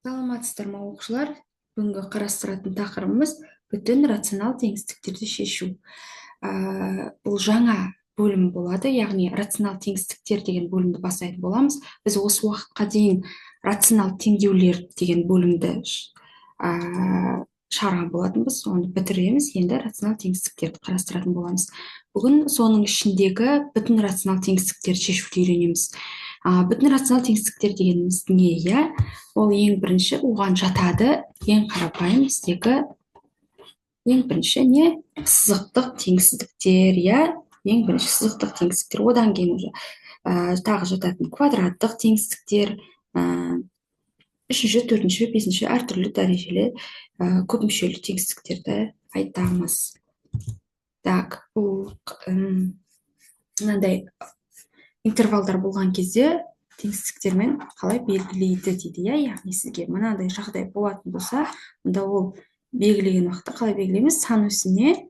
Саламатсыздар ма оқушылар? Бүгінгі қарастыратын тақырыбымыз бүтін рационал теңістіктерді шешу. Бұл жаңа бөлім болады, яғни рационал теңістіктер деген бөлімді бастайтын боламыз. Біз осы уақытқа дейін рационал теңдеулер деген бөлімді шығарған болатынбыз, оны бітіреміз, енді рационал теңістіктерді қарастыратын боламыз. Бүгін соның ішіндегі бүтін рационал теңістіктерді шешуді үйренеміз. Бүтін рационал теңістіктер дегеніміз не? Иә, ол ең бірінші оған жатады ең қарапайым біздегі ең бірінші не? Сызықтық теңсіздіктер, иә, ең бірінші сызықтық теңсіздіктер. Одан кейін уже тағы жататын квадраттық теңсіздіктер, үшінші, төртінші, бесінші әртүрлі дәрежелі көп мүшелі теңсіздіктерді айтамыз. Так, бұл мынандай интервалдар болған кезде теңсіздіктермен қалай белгілейді дейді, иә, яғни сізге мынандай жағдай болатын болса, онда ол белгілеген уақытта қалай белгілейміз? Сан өсіне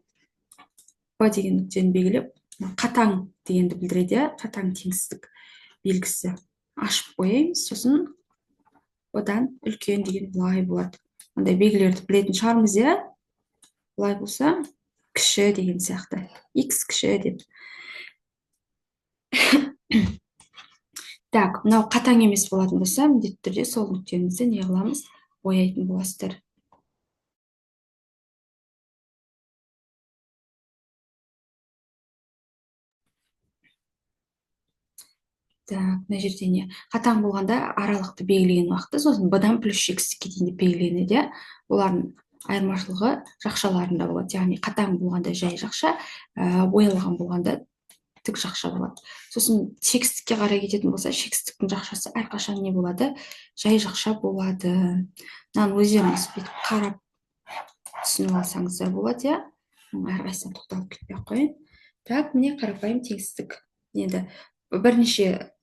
b деген нүктені белгілеп, қатаң дегенді білдіреді, қатаң теңсіздік белгісі ашып қоямыз, сосын одан үлкен деген былай болады. Ондай белгілерді білетін шығармыз, иә? Былай болса, кіші деген сияқты, x кіші деп. Так, мынау қатаң емес болатын болса, міндетті түрде сол нүктемізді не қыламыз? Бояйтын боласыздар. Так, мына жерде не? Қатаң болғанда аралықты белгілеген уақытта, сосын b-дан плюс x-ке дейін белгіленеді. Олардың айырмашылығы жақшаларында болады. Яғни қатаң болғанда жай жақша, боялған болғанда тік жақша болады. Сосын шексіздікке қарай кететін болса, шексіздіктің жақшасы әрқашан не болады? Жай жақша болады. Мынаны өздеріңіз бүйтіп қарап түсініп алсаңыздар болады, иә? Әрқайсысына тоқталып кетпей қойын. Так, міне қарапайым теңсіздік. Енді бірнеше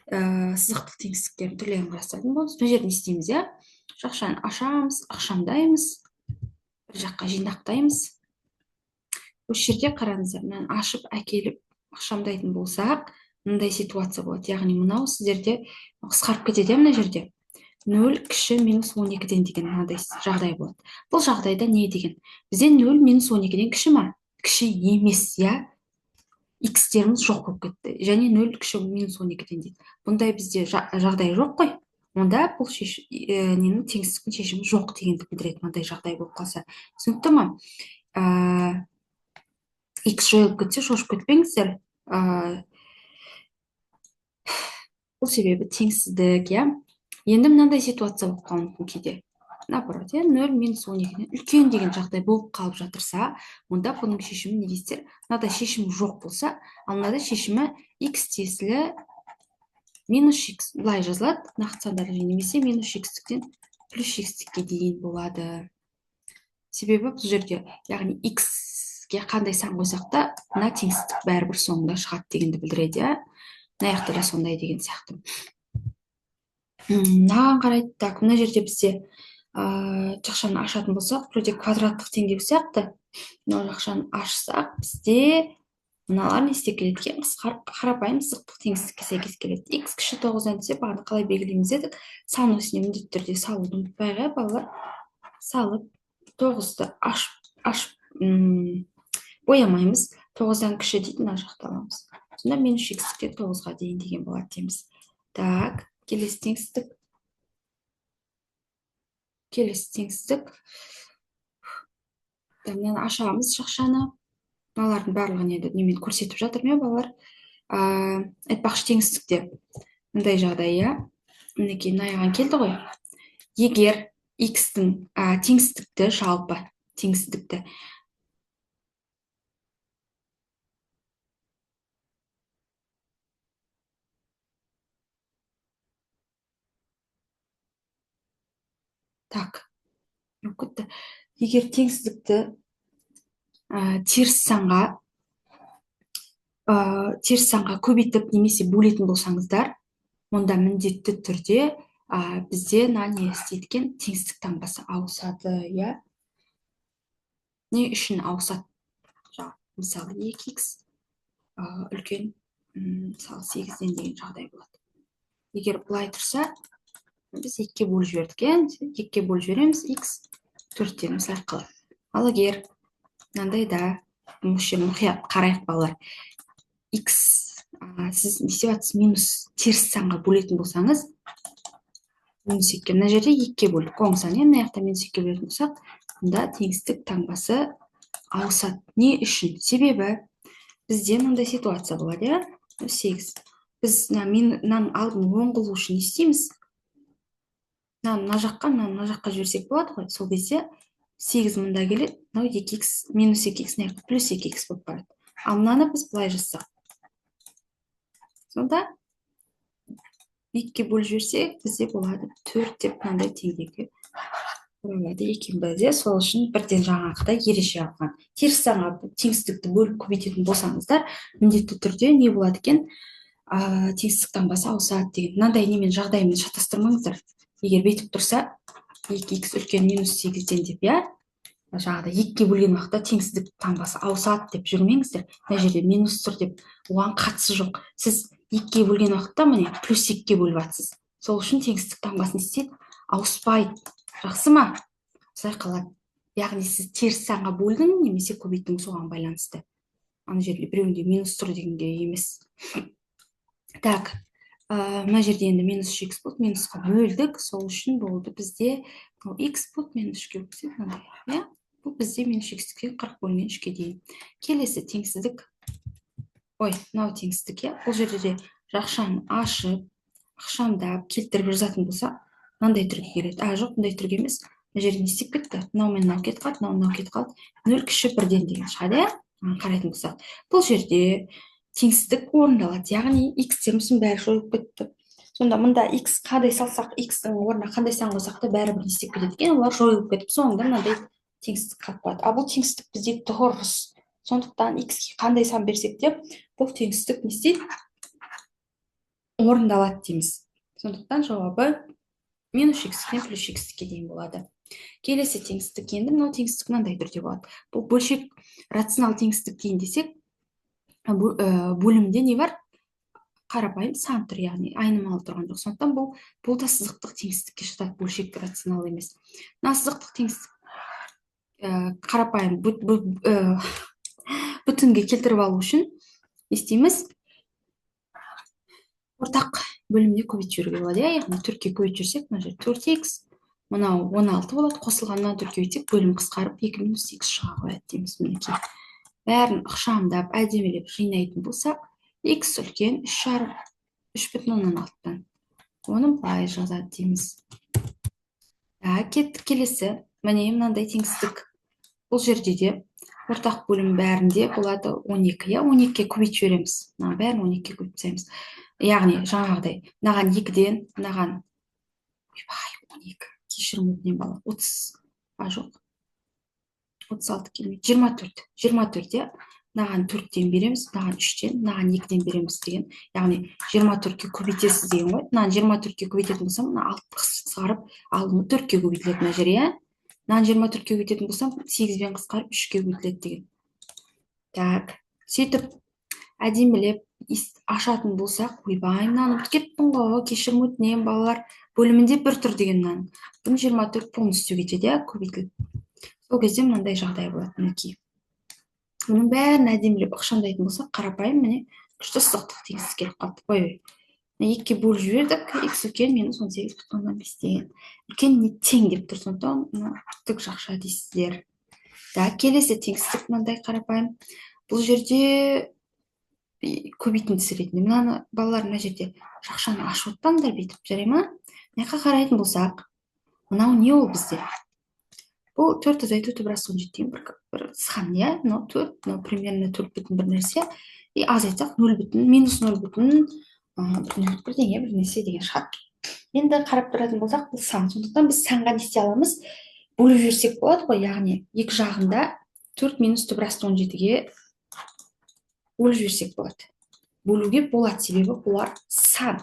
сызықтық теңсіздіктердің түрлерін қарастыратын боламыз. Мына жерде не істейміз, иә? Жақшаны ашамыз, ықшамдаймыз, бір жаққа жинақтаймыз. Осы жерде қараңыздар, мынаны ашып әкеліп ықшамдайтын болсақ, мынандай ситуация болады. Яғни мынау сіздерде қысқарып кетеді, мына жерде 0 кіші минус 12-ден деген мынандай жағдай болады. Бұл жағдайда не деген? Бізде 0 минус 12-ден кіші ма? Кіші емес, иә? X-теріміз жоқ болып кетті. Және 0 кіші минус 12-ден дейді. Бұндай бізде жағдай жоқ қой. Онда бұл ненің теңсіздіктің шешімі жоқ дегенді білдіреді, мынандай жағдай болып қалса. Түсінікті ме? X жойылып кетсе, шошып кетпеңіздер. Бұл себебі теңсіздік, иә? Енді мынандай ситуация болып қалуы мүмкін кейде. Наоборот, 0 минус 12-ден үлкен деген жағдай болып қалып жатырса, онда бұның шешімі не дейсіздер? Мынада шешімі жоқ болса, ал мынада шешімі x тесілі минус x былай жазылады, нақты сандар немесе минус x-тіктен плюс x-тікке дейін болады. Себебі бұл жерде, яғни x-ге қандай сан қойсақ та, мына теңсіздік бәрібір соңында шығады дегенді білдіреді, иә? Мына жақта да сондай деген сияқты. Мынаған қарайды. Так, мына жерде бізде жақшаны ашатын болсақ, вроде квадраттық теңдеу сияқты. Мынау жақшаны ашсақ, бізде мыналар не істеп келеді екен? Қарапайым сызықтық теңсіздікке сәйкес келеді. X кіші 9-дан десе, бағана қалай белгілейміз дедік? Сан өсіне міндетті түрде салуды ұмытпайық, балалар. Салып 9-ды ашып боямаймыз. 9-дан кіші дейді, мына жақты аламыз. Сонда минус x-тен 9-ға дейін деген болады дейміз. Так, келесі теңсіздік. Мынаны ашамыз жақшаны. Балалардың барлығын енді немен көрсетіп жатырмын, балалар. Айтпақшы теңсіздікте мындай жағдай, иә? Мінекей мынаяған келді ғой. Егер x-тің теңсіздікті, жалпы теңсіздікті егер теңсіздікті теріс санға көбейтіп немесе бөлетін болсаңыздар, онда міндетті түрде бізде не істейді екен? Теңсіздік таңбасы ауысады, иә? Не үшін ауысады? Мысалы 2x үлкен мысалы 8-ден деген жағдай болады. Егер бұлай тұрса, біз 2-ге бөліп жібердік, иә? 2-ге бөліп жібереміз, x 4 дейміз арқылы. Ал егер мынандайда мұқият қарайық балалар. X сіз не істеп жатсыз? Минус теріс санға бөлетін болсаңыз, минус 2-ге, мына жерде 2-ге бөлдік, оң сан, мына жақта минус 2-ге бөлетін болсақ, мұнда теңестік таңбасы ауысады. Не үшін? Себебі бізде мынандай ситуация болады, 8. Біз мынаның алдын оң қылу үшін не істейміз? Мына жаққа жіберсек болады ғой. Сол кезде 8 мында келеді, мынау 2x минус 2x плюс 2x болып барады. Ал мынаны біз былай жазсақ, сонда 2-ге бөліп жіберсек, бізде болады 4 деп мынандай теңдеуге болады екен бізде. Сол үшін бірден жаңағыдай ереже алған. Теріс санға теңсіздікті бөліп көбейтетін болсаңыздар, міндетті түрде не болады екен? Теңсіздік таңбасы ауысады деген. Мынандай немен жағдаймен шатастырмаңыздар. Егер бетіп тұрса, 2x үлкен минус 8-ден деп, жаңағыда 2-ге бөлген уақытта теңсіздік таңбасы ауысады деп жүрмеңіздер. Мына жерде минус тұр деп, оған қатысы жоқ. Сіз 2-ге бөлген уақытта міне плюс 2-ге бөліп жатсыз. Сол үшін теңсіздік таңбасы не істейді? Ауыспайды. Жақсы ма? Осылай қалады. Яғни сіз теріс санға бөлдің немесе көбейттің, соған байланысты. Ана жерде біреуінде минус тұр дегенге емес. Так, мына жерде енді минус 3x болды, минусқа бөлдік, сол үшін болды бізде x болды, минус 3-ге бөлсек, бұл бізде минус x-ке 40 бөлінген 3-ге дейін. Келесі теңсіздік, мынау теңсіздік, бұл жерде де жақшаны ашып, ықшамдап, келтіріп жазатын болса, мынандай түрге келеді. Жоқ, мындай түрге емес. Мына жерде не істеп кетті? Мынау мен мынау кетіп қалды, мынау кетіп қалды. 0 кіші 1-ден деген шығады, қарайтын болсақ. Бұл жерде теңсіздік орындалады, яғни x-теріміздің бәрі жойылып кетті. Сонда мұнда x қандай салсақ, x-дің орнына қандай сан қойсақ та бәрібір не істеп кетеді екен, олар жойылып кетіп, соңында мынандай теңсіздік қалып қалады. Ал бұл теңсіздік бізде дұрыс. Сондықтан x-ге қандай сан берсек те, бұл теңсіздік не істейді? Орындалады дейміз. Сондықтан жауабы минус x-ке плюс x-ке дейін болады. Келесі теңсіздік, енді мынау теңсіздік мынандай түрде болады. Бұл бөлшек рационал теңсіздік дейін десек, бөлімде не бар? Қарапайым сан тұр, яғни айнымалы тұрған жоқ. Сондықтан бұл да сызықтық теңсіздікке жатады, бөлшек рационал емес. Мына сызықтық теңсіздік қарапайым бүтінге келтіріп алу үшін не істейміз? Ортақ бөлімде көбейтіп жүруге болады, яғни 4-ке көбейтіп жүрсек, мына жер 4x, мынау 16 болады, қосылғаннан 4-ке көбейтсек, бөлім қысқарып 2 минус x шыға қояды дейміз. Мінекей. Бәрін ықшамдап, әдемелеп жинайтын болсақ, x үлкен 3,16-тан. Оны былай жазады дейміз. Кеттік келесі. Міне мынандай теңсіздік. Бұл жерде де ортақ бөлім бәрінде болады 12. 12-ке көбейтіп жібереміз. Бәрін 12-ке көбейтіп тастаймыз. Яғни жаңағыдай, мынаған 2-ден, мынаған 12, кешірім өтінем бала, 30, жоқ, 36 келмейді, 24. 24-де мынаған 4-ден береміз, мынаған 3-ден, мынаған 2-ден береміз деген. Яғни 24-ке көбейтесіз деген ғой. Мынаған 24-ке көбейтетін болсам, мына 6 қысқарып, 4-ке көбейтіледі мына жер, Мынаған 24-ке көбейтетін болсам, 8-бен қысқарып 3-ке көбейтіледі деген. Так, сөйтіп әдемілеп ашатын болсақ, ойбай, мынаны ұмытып кеттім ғой, кешірім өтінем балалар, бөлімінде 1 тұр деген мынаның. 24 полностью кетеді, көбейтіліп. Сол кезде мынандай жағдай болады, мінекей. Мұның бәрін әдемілеп ықшамдайтын болсақ, қарапайым міне күшті сызықтық теңсіздік келіп қалды. 2-ке бөліп жібердік, x үлкен минус 18,5 деген. Үлкен не тең деп тұр, сондықтан тік жақша дейсіздер. Келесі теңсіздік мынандай қарапайым. Бұл жерде көбейтіндісі ретінде. Мынаны балалар мына жерде жақшаны ашып отпаңдар бүйтіп, жарай ма? Мынақа қарайтын болсақ, мынау не ол бізде? Бұл 4 азайту түбірасы 17 деген бір сан, мынау 4, мынау примерно 4 бүтін бір нәрсе. Азайтсақ 0 бүтін, минус 0 бүтін, бірдеңе бір нәрсе деген шығады. Енді қарап тұратын болсақ, бұл сан. Сондықтан біз санға не істей аламыз? Бөліп жіберсек болады ғой, яғни екі жағында 4 минус түбірасы 17-ге бөліп жіберсек болады. Бөлуге болады, себебі бұлар сан.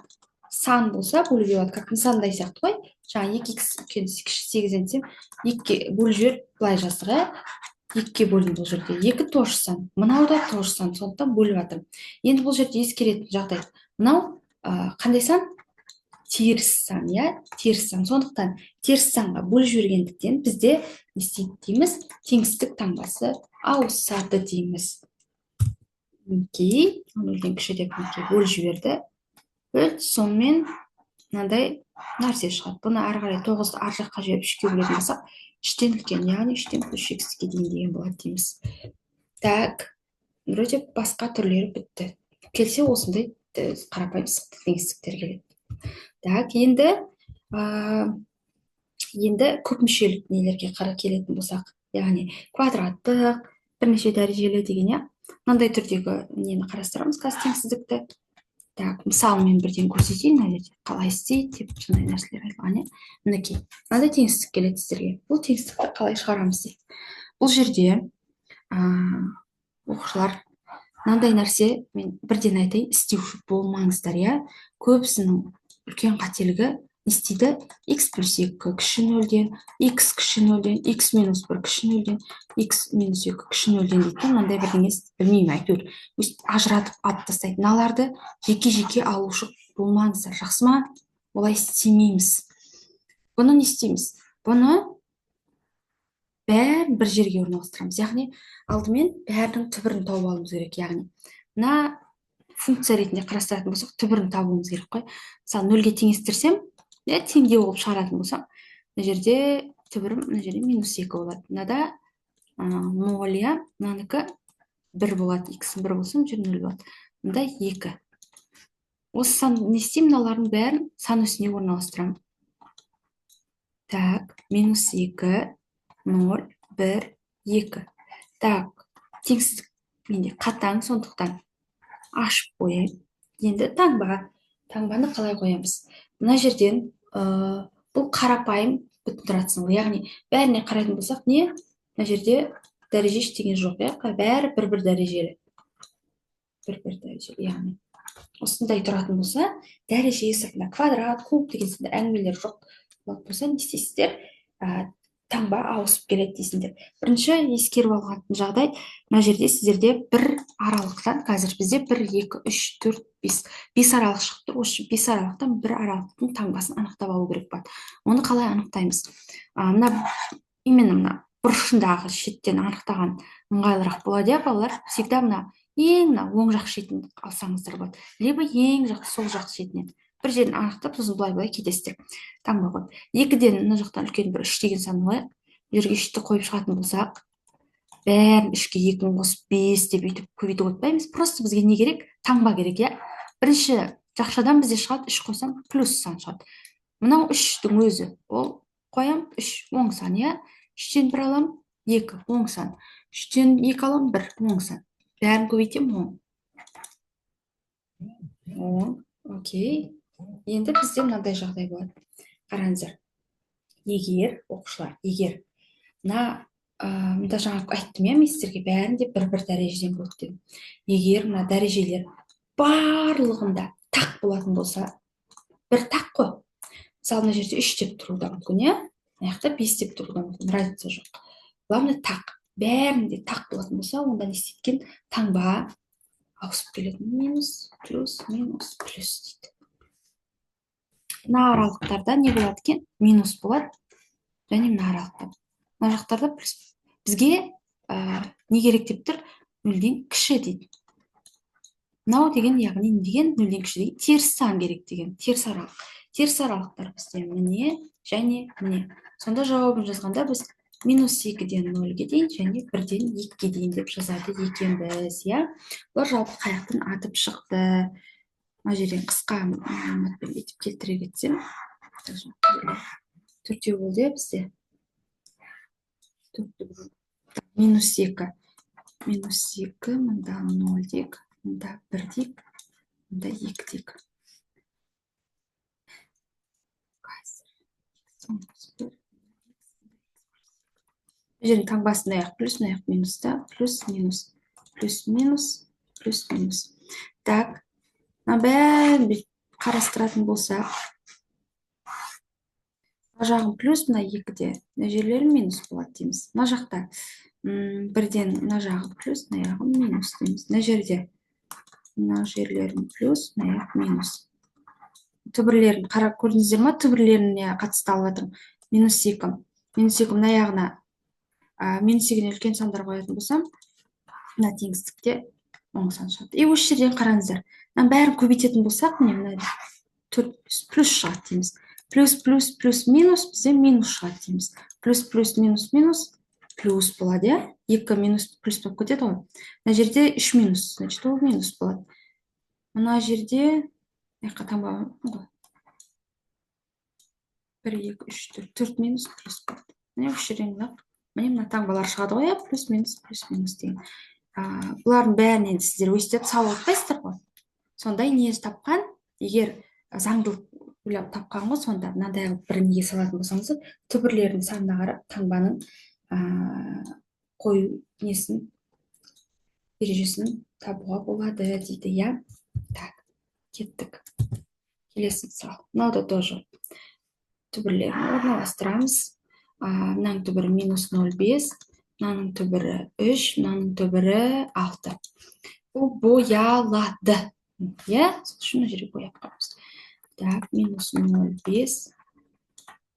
Сан болса бөлуге болады, как нысандай сияқты ғой. Жаңа 2x үлкен 8-ден десем, 2-ке бөліп жіберіп былай жаздық, 2-ке бөлінді бұл жерде. 2 тоже сан. Мынау да тоже сан, сондықтан бөліп жатырмын. Енді бұл жерде ескеретін жағдай. Мынау қандай сан? теріс сан, иә, теріс сан. Сондықтан теріс санға бөліп жібергендіктен бізде не істейді дейміз, теңсіздік таңбасы ауысады дейміз. Мінекей, нөлден кіші деп мінекей бөліп жіберді. Сонымен мынандай нәрсе шығады. Бұны ары қарай 9-ды ар жаққа жіберіп 3-ке бөлетін болсақ, 3-тен үлкен, яғни 3-тен плюс x-ке дейін деген болады дейміз. Так, вроде басқа түрлері бітті. Келсе осындай қарапайым сызықты теңсіздіктер келеді. Так, енді көп мүшелік нелерге келетін болсақ, яғни квадраттық, бірнеше дәрежелі деген, иә, мынандай түрдегі нені қарастырамыз қазір теңсіздікті. Так, мысалы мен бірден көрсетейін, қалай істейді деп сондай нәрселер айтылған, иә. Мінекей, мынандай теңсіздік келеді сіздерге. Бұл теңсіздікті қалай шығарамыз дейді. Бұл жерде оқушылар мынандай нәрсе, мен бірден айтайын, істеуші болмаңыздар, иә. Көбісінің үлкен қателігі не істейді? X плюс 2 кіші нөлден, X кіші нөлден, X минус 1 кіші нөлден, X минус 2 кіші нөлден дейді. Мынандай бірдеңе білмеймін, әйтеуір ажыратып алып тастайды. Мыналарды жеке-жеке алушы болмаңыздар, жақсы ма? Олай істемейміз. Бұны не істейміз? Бұны бәрін бір жерге орналастырамыз. Яғни алдымен бәрінің түбірін тауып алуымыз керек. Яғни мына функция ретінде қарастыратын болсақ, түбірін табуымыз керек қой. Мысалы, нөлге теңестірсем, теңдеу болып шығаратын болсам, мына жерде түбірім, мына жерде минус 2 болады. Мынада 0, иә, мынанікі 1 болады, x 1 болса, мына жерде 0 болады. Мында 2. Осы сан не істеймін, мыналардың бәрін сан үстіне орналастырамын. Так, минус 2, 0, 1, 2. Так, теңсіздік менде қатаң, сондықтан ашып қояйын. Енді таңбаны қалай қоямыз? Мына жерден бұл қарапайым бүтін тұратын символ, яғни бәріне қарайтын болсақ, не? Мына жерде дәреже ештеңе жоқ, иә? Бәрі бір-бір дәрежелі. Бір-бір дәрежелі, яғни осындай тұратын болса, дәреже сыртында квадрат, куб деген сынды әңгімелер жоқ болса, не істейсіздер? Таңба ауысып келеді дейсіңдер. Бірінші ескеріп алған жағдай, мына жерде сіздерде бір аралықтан, қазір бізде 1, 2, 3, 4, 5. 5 аралық шығып тұр. Осы 5 аралықтан бір аралықтың таңбасын анықтап алу керек болады. Оны қалай анықтаймыз? Именно мына бұрышындағы шеттен анықтаған ыңғайлырақ болады, иә, балалар? Всегда ең оң жақ шетін алсаңыздар болады. Либо ең сол жақ шетінен. Бір жерін анықтап, сосын былай кетесіздер. Таңба қойып. 2-ден мына жақтан үлкен бір 3 деген сан қояйық. Жерге 3-ті қойып шығатын болсақ, бәрін 3-ке 2-ні қосып 5 деп үйтіп көбейтіп отпаймыз. Просто бізге не керек? Таңба керек, иә. Бірінші жақшадан бізде шығады, 3 қойсам плюс сан шығады. Мынау 3-тің өзі. Ол қоям 3 оң сан, иә. 3-тен 1 алам, 2 оң сан. 3-тен 2 алам, 1 оң сан. Бәрін көбейтем 10. 10, окей. Енді бізде мынандай жағдай болады. Қараңыздар. Егер, оқушылар, егер мында жаңа айттым, иә, мен сіздерге бәрінде бір-бір дәрежеден болады дедім. Егер мына дәрежелер барлығында тақ болатын болса, бір тақ қой. Мысалы, мына жерде 3 деп тұруы да мүмкін, иә? Мына жақта 5 деп тұруы да мүмкін, разница жоқ. Главное тақ. Бәрінде тақ болатын болса, онда не істеткен? Таңба ауысып келеді. Минус, плюс, минус, плюс дейді. Мына аралықтарда не болады екен? Минус болады. Және мына аралықтар. Мына жақтарда плюс. Бізге не керек деп тұр? 0-ден кіші дейді. Мынау деген, яғни не деген? 0-ден кіші деген теріс сан керек деген. Теріс аралық. Теріс аралықтар бізде міне және міне. Сонда жауабын жазғанда біз минус 2-ден 0-ге дейін және 1-ден 2-ге дейін деп жазады екенбіз, иә? Бұлар жалпы қаяқтан атып шықты. Мына жерден қысқа матпен етіп келтіре кетсем, төртеу болды бізде. Минус 2. Минус 2, мында 0 дейік, мында 1 дейік, мында 2 дейік. Жердің таңбасында аяқ плюс, аяқ минуста, плюс, минус, плюс, минус, плюс, минус. Так, бәрін қарастыратын болса, мына жағын плюс, мына 2-де, мына жерлері минус болады дейміз. Мына жақта 1-ден мына жағы плюс, мына жағы минус дейміз. Мына жерде мына жерлерін плюс, мына жағы минус. түбірлерін қарап көрдіңіздер ма? Түбірлеріне қатысты алып жатырмын. -2. -2 мына жағына -2-ден үлкен сандар қоятын болсам, мына теңістікте оң сан шығады. И осы жерден қараңыздар. Мына бәрін көбейтетін болсақ, міне мына плюс шығады дейміз. Плюс минус бізде минус шығады дейміз. Плюс минус плюс болады, иә? 2 минус плюс болып кетеді ғой. Мына жерде 3 минус, значит, ол минус болады. Мына жерде таңбамын ғой. 1, 2, 3, 4 минус плюс болады. Міне осы жерден мына таңбалар шығады ғой, плюс минус деген. Бұлардың бәрінен сіздер өстіп салып отпайсыздар ғой. Сондай не тапқан, егер заңдылық ойлап тапқан ғой, сонда мынандай бір неге салатын болсаңыз, түбірлердің санына қарап таңбаның қою несін ережесін табуға болады дейді, иә. Так, кеттік. Келесі мысал. Мынау да тоже түбірлерін орналастырамыз. Мынаның түбірі -0,5, мынаның түбірі 3, мынаның түбірі 6. Бұл боялады. Иә, сол үшін мына жерге бояп қоймыз. Так, -0,5,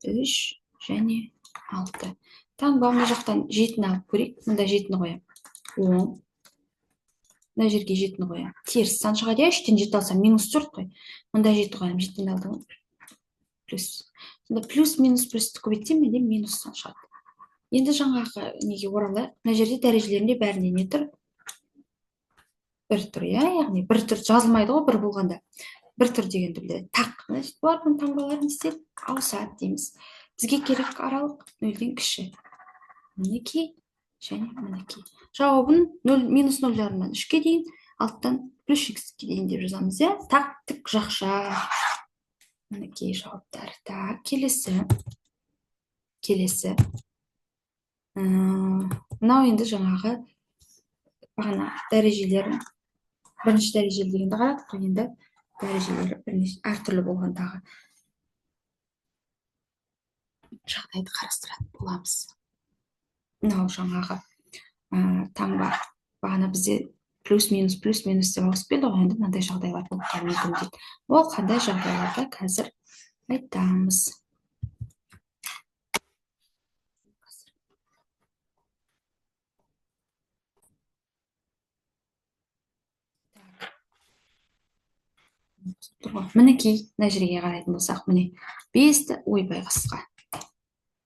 3 және 6. Таңба мына жақтан 7-ні алып көрейік. Мында 7-ні қоямын. 10. Мына жерге 7-ні қоямын. Теріс сан шығады, 3-тен 7 алсам -4 қой. Мында 7 қоямын. 7-тен алдым. Плюс. Сонда плюс плюсті көбейтсем, менде минус сан шығады. Енді жаңағы неге оралайық. Мына жерде дәрежелерінде бәріне не тұр? 1 тұр, иә, яғни 1 тұр жазылмайды ғой, 1 болғанда. 1 тұр дегенді білдіреді. Так, значит, бұлардың таңбаларын істеп ауысады дейміз. Бізге керек аралық 0-ден кіші. Мінекей және мінекей. Жауабын -0,5-тан 3-ке дейін, 6-тан плюс x-ке дейін деп жазамыз, иә. Так, тік жақша. Мінекей жауаптар. Так, келесі. Мынау енді жаңағы бағана дәрежелерін, бірінші дәрежелі дегенді қарадық, енді дәрежелері әртүрлі болғандағы жағдайды қарастыратын боламыз. Мынау жаңағы таңба бағана бізде плюс минус деп ауысып еді ғой, енді мынандай жағдайлар болып қалуы мүмкін дейді. Ол қандай жағдайларда қазір айтамыз. Мінекей, мына жерге қарайтын болсақ, міне 5 ойбай қысқа.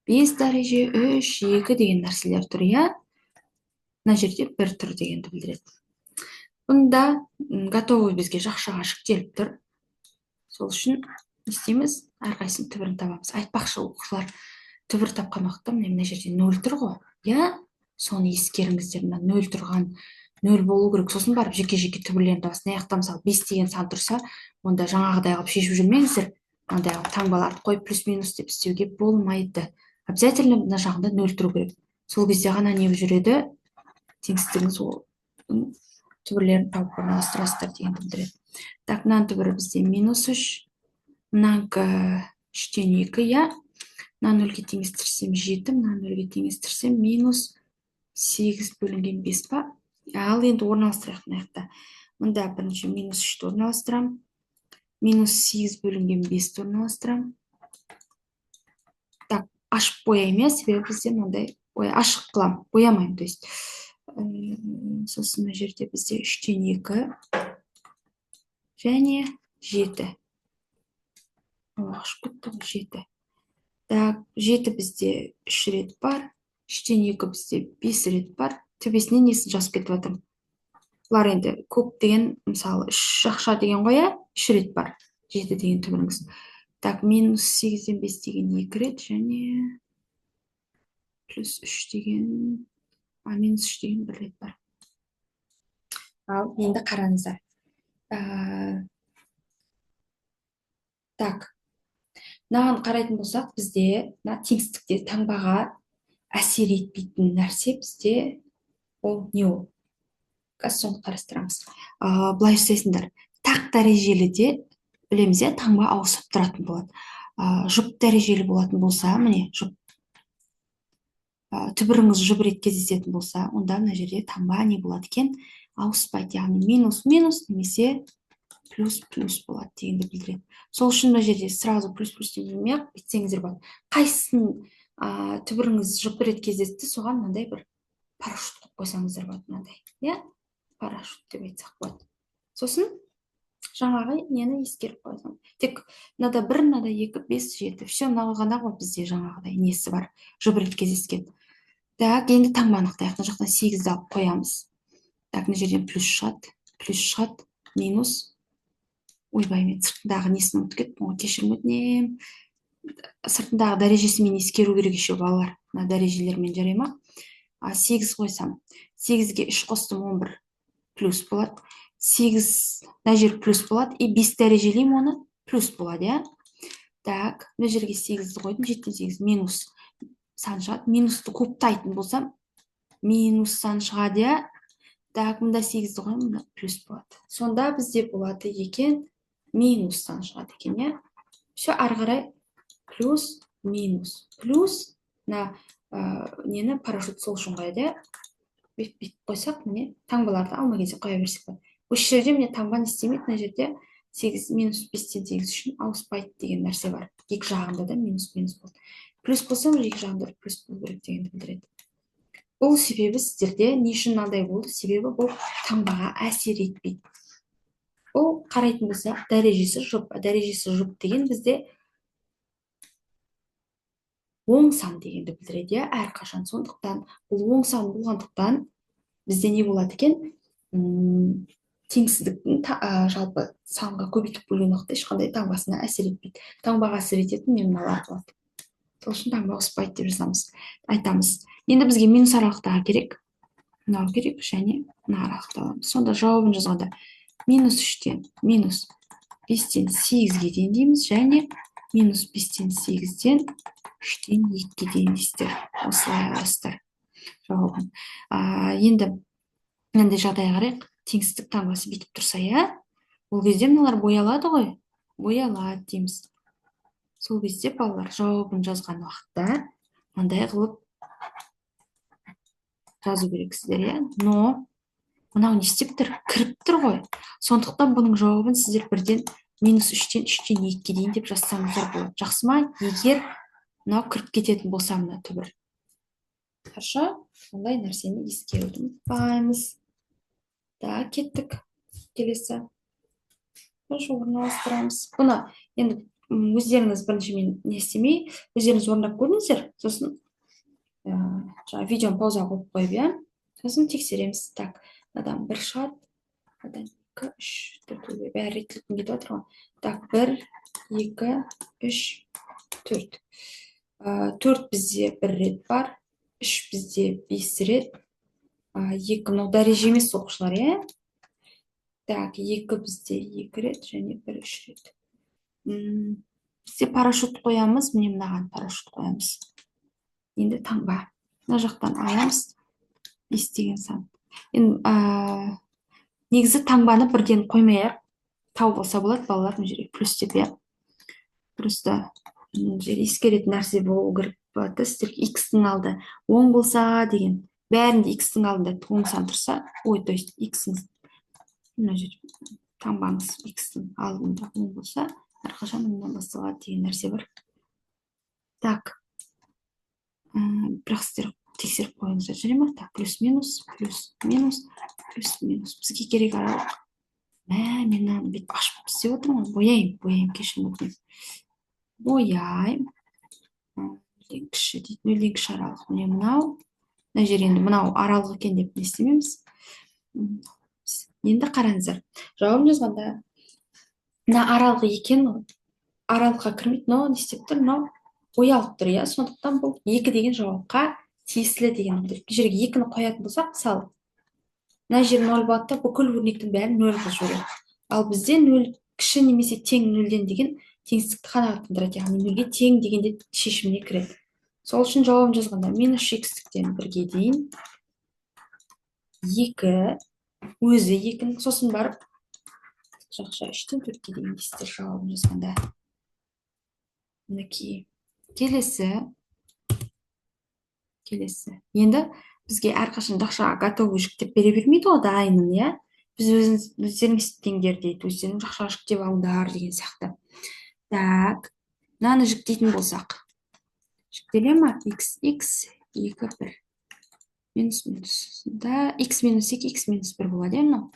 5 дәреже, 3, 2 деген нәрселер тұр, иә? Мына жерде 1 тұр дегенді білдіреді. Бұнда готовый бізге жақшаға жүктеліп тұр. Сол үшін не істейміз? Әрқайсының түбірін табамыз. Айтпақшы оқушылар, түбір тапқан уақытта мына жерде 0 тұр ғой. Иә? Соны ескеріңіздер, мына 0 тұрған 0 болу керек. Сосын барып жеке-жеке түбірлерін табасыз. Мына жақта мысалы 5 деген сан тұрса, онда жаңағыдай қылып шешіп жүрмеңіздер. Мынандай таңбаларды қойып плюс-минус деп істеуге болмайды. Обязательно мына жағында 0 тұру керек. Сол кезде ғана не жүреді? Теңістігіңіз түбірлерін тауып орналастырасыздар дегенді білдіреді. Так, мынаның түбірі бізде -3, мынанікі 3-тен 2, иә. Мынаны 0-ге теңестірсем 7, мынаны 0-ге теңестірсем -8 бөлінген 5 па? Ал енді орналастырайық мына жақта. Мында бірінші -3-ті орналастырамын. -8 бөлінген 5-ті орналастырамын. Так, ашып бояйым, себебі бізде мынандай ашық қыламын, боямайым, то есть. Сосын мына жерде бізде 3-тен 2 және 7. Ашып кетті ғой 7. Так, 7 бізде 3 рет бар, 3-тен 2 бізде 5 рет бар. Төбесіне несін жазып кетіп жатырмын. Бұлар енді көп деген, мысалы 3 жақша деген ғой, 3 рет бар. 7 деген түбіріңіз. Так, -8-ден 5 деген 2 рет және плюс 3 деген, -3 деген 1 рет бар. Ал енді қараңыздар. Так, мынаған қарайтын болсақ, бізде теңістікте таңбаға әсер етпейтін нәрсе бізде ол не ол? Қазір соны қарастырамыз. Былай жасайсыңдар. Так дәрежеліде білеміз, таңба ауысып тұратын болады. Жұп дәрежелі болатын болса, міне жұп. Түбіріңіз жұп рет кездесетін болса, онда мына жерде таңба не болады екен? Ауыспайды, яғни минус немесе плюс болады дегенді білдіреді. Сол үшін мына жерде сразу плюс деп жүрмей ақ бүйтсеңіздер болады. Қайсысын түбіріңіз жұп рет кездесті, соған мынандай бір парашют қойып қойсаңыздар болады. Мынандай, иә, парашют деп айтсақ болады. Сосын жаңағы нені ескеріп қойсам. Тек мынада 1, мынада 2, 5, 7. Все мынау ғана ғой бізде жаңағыдай несі бар. Жұп рет кездескен. Так, енді таңбаны анықтайық. Мына жақтан 8-ді алып қоямыз. Так, мына жерден плюс шығады, минус. Ойбай, мен сыртындағы несін ұмытып кеттім ғой, кешірім өтінемін. Сыртындағы дәрежесімен ескеру керек еще балалар. Мына дәрежелермен жарай ма? 8 қойсам, 8-ге 3 қостым, 11 плюс болады. 8 мына жер плюс болады, и 5 дәрежелеймін, оны плюс болады, иә? Так, мына жерге 8-ді қойдым, 7-тен 8 минус сан шығады. Минусты көптайтын болсам, минус сан шығады, иә? Так, мында 8-ді қойдым, мында плюс болады. Сонда бізде болады екен, минус сан шығады екен, иә? Все, ары қарай плюс, минус, плюс, мына нені парашют сол үшін қояды, иә? Бүйтіп қойсақ, міне таңбаларды алма кезде қоя берсек болады. Осы жерде міне таңба не істемейді, мына жерде 8 минус 5-тен 8 үшін ауыспайды деген нәрсе бар. Екі жағында да минус болды. Плюс болса, екі жағында плюс болу керек дегенді білдіреді. Бұл себебі сіздерде не үшін мынандай болды? Себебі бұл таңбаға әсер етпейді. Бұл қарайтын болса, дәрежесі жұп деген бізде оң сан дегенді білдіреді, әрқашан. Сондықтан бұл оң сан болғандықтан бізде не болады екен? Теңсіздіктің жалпы санға көбейтіп бөлген уақытта ешқандай таңбасына әсер етпейді. Таңбаға әсер ететін мыналар болады. Сол үшін таңба ауыспайды деп жазамыз, айтамыз. Енді бізге минус аралықтағы керек. Мынау керек және мына аралықты аламыз. Сонда жауабын жазғанда минус 3-тен минус 5-тен 8-ге дейін дейміз, және минус 5-тен 8-ден 3-тен 2-ге дейін дейсіздер. Осылай аласыздар жауабын. Енді мынандай жағдайға қарайық. Теңсіздік таңбасы бүйтіп тұрса, иә, ол кезде мыналар боялады ғой, боялады дейміз. Сол кезде балалар жауабын жазған уақытта мынандай қылып жазу керексіздер, иә. Но мынау не істеп тұр? Кіріп тұр ғой. Сондықтан бұның жауабын сіздер бірден минус 3-тен 2-ге дейін деп жазсаңыздар болады. Жақсы ма? Егер мынау кіріп кететін болса мына түбір. Хорошо? Сондай нәрсені ескеруді ұмытпаймыз. Так, кеттік. Келесі. Орналастырамыз. Бұны енді өздеріңіз бірінші мен не істемей, өздеріңіз орындап көріңіздер. Сосын видеоны пауза қойып қойып, иә. Сосын тексереміз. Так, мынадан 1 шығады. Мынадан 2, 3, 4, бәрі реттіліктен кетіп жатыр ғой. Так, 1, 2, 3, 4. 4 бізде 1 рет бар. 3 бізде 5 рет. 2 мынау дәреже емес оқушылар, иә. Так, 2 бізде 2 рет және 1 3 рет. Бізде парашют қоямыз, міне мынаған парашют қоямыз. Енді таңба. Мына жақтан аламыз 5 деген сан. Енді негізі таңбаны бірден қоймай-ақ тауып алса болады, балалар мына жерге плюс деп, иә. Просто ескеретін нәрсе болу керек болады. Сіздерге x-тің алды оң болса деген, бәрінде x-тің алдында оң сан тұрса, то есть x-іңіз мына жерде таңбаңыз x-тің алдында оң болса, әрқашан мындан басталады деген нәрсе бар. Так, бірақ сіздер тексеріп қойыңыздар, жарай ма? Так, плюс минус, плюс минус, плюс минус. Бізге керек аралық. Мен мынаны бүйтіп ашып істеп отырмын ғой. Бояйым, кешірім өтінемін. Бояйм. Нөлден кіші дейді, нөлден кіші аралық. Міне мынау. Мына жер енді мынау аралық екен деп не істемейміз. Енді қараңыздар. Жауабын жазғанда мына аралық екен, аралыққа кірмейді, но не істеп тұр, но боялып тұр, иә. Сондықтан бұл 2 деген жауапқа тиесілі деген білдіреді. Бұл жерге 2-ні қоятын болсақ, мысалы, мына жер 0 болады да, бүкіл өрнектің бәрін 0 қылып жібереді. Ал бізде 0 кіші немесе тең 0-ден деген теңсіздікті қанағаттандырады, яғни 0-ге тең дегенде шешіміне кіреді. Сол үшін жауабын жазғанда минус x-тен 1-ге дейін 2 өзі 2, сосын барып жақша 3-тен 4-ге дейін дейсіздер жауабын жазғанда. Мінекей. Келесі. Енді бізге әрқашан жақшаға готовый жүктеп бере бермейді ғой дайынын, иә. біз өздерің істеңдер дейді, өздерің жақшаға жүктеп алыңдар деген сияқты. Так, мынаны жүктейтін болсақ, жүктеле ма? X 2 1 минус да x минус 2 x минус 1 болады мынау.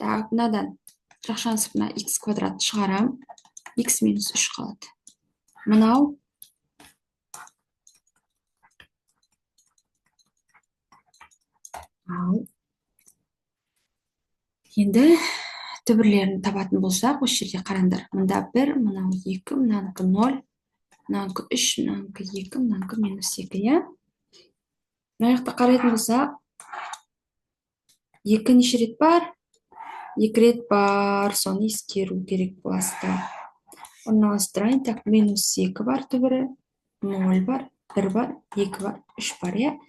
Так, мынадан жақшаның сыртына x квадрат шығарам, x минус 3 қалады. Мынау ал енді түбірлерін табатын болсақ, осы жерде қараңдар. Мында 1, мынау 2, мынанікі 0, мынанікі 3, мынанікі 2, мынанікі минус 2, иә? Мына жақта қарайтын болсақ, 2 неше рет бар? 2 рет бар, соны ескеру керек боласыздар. Орналастырайын. Так, минус 2 бар түбірі, 0 бар, 1 бар, 2 бар, 3 бар, иә?